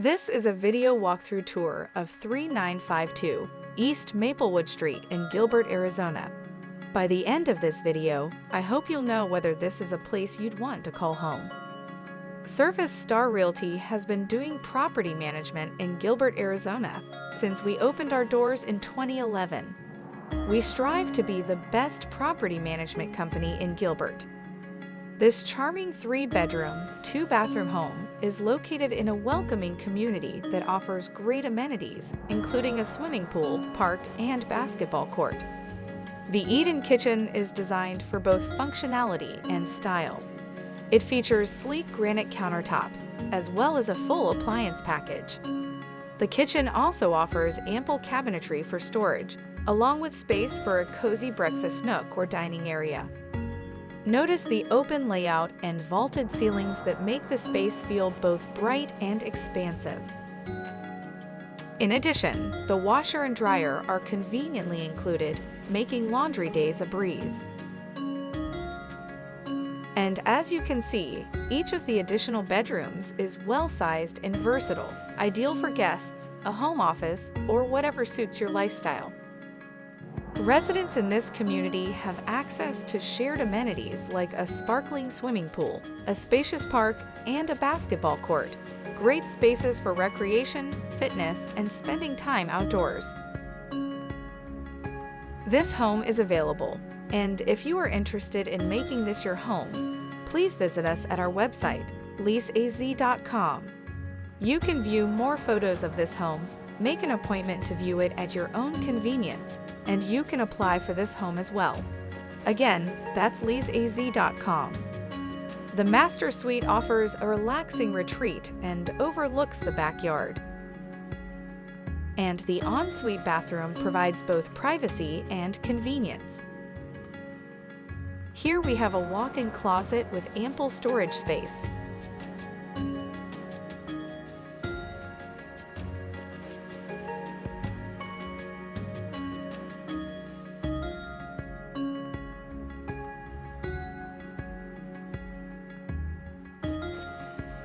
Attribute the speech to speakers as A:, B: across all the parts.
A: This is a video walkthrough tour of 3952 East Maplewood Street in Gilbert, Arizona. By the end of this video, I hope you'll know whether this is a place you'd want to call home. Service Star Realty has been doing property management in Gilbert, Arizona since we opened our doors in 2011. We strive to be the best property management company in Gilbert. This charming 3-bedroom, 2-bathroom home is located in a welcoming community that offers great amenities, including a swimming pool, park, and basketball court. The eat-in kitchen is designed for both functionality and style. It features sleek granite countertops, as well as a full appliance package. The kitchen also offers ample cabinetry for storage, along with space for a cozy breakfast nook or dining area. Notice the open layout and vaulted ceilings that make the space feel both bright and expansive. In addition, the washer and dryer are conveniently included, making laundry days a breeze. And as you can see, each of the additional bedrooms is well-sized and versatile, ideal for guests, a home office, or whatever suits your lifestyle. Residents in this community have access to shared amenities like a sparkling swimming pool, a spacious park, and a basketball court. Great spaces for recreation, fitness, and spending time outdoors. This home is available, and if you are interested in making this your home, please visit us at our website, leaseaz.com. You can view more photos of this home, make an appointment to view it at your own convenience, and you can apply for this home as well. Again, that's leaseaz.com. The master suite offers a relaxing retreat and overlooks the backyard. And the ensuite bathroom provides both privacy and convenience. Here we have a walk-in closet with ample storage space.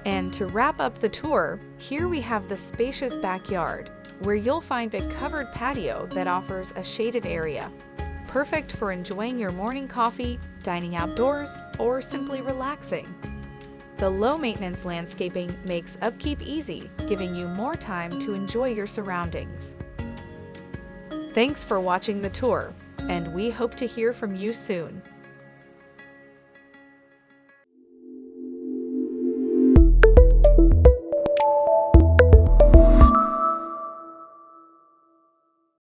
A: And to wrap up the tour, here we have the spacious backyard, where you'll find a covered patio that offers a shaded area. Perfect for enjoying your morning coffee, dining outdoors, or simply relaxing. The low-maintenance landscaping makes upkeep easy, giving you more time to enjoy your surroundings. Thanks for watching the tour, and we hope to hear from you soon.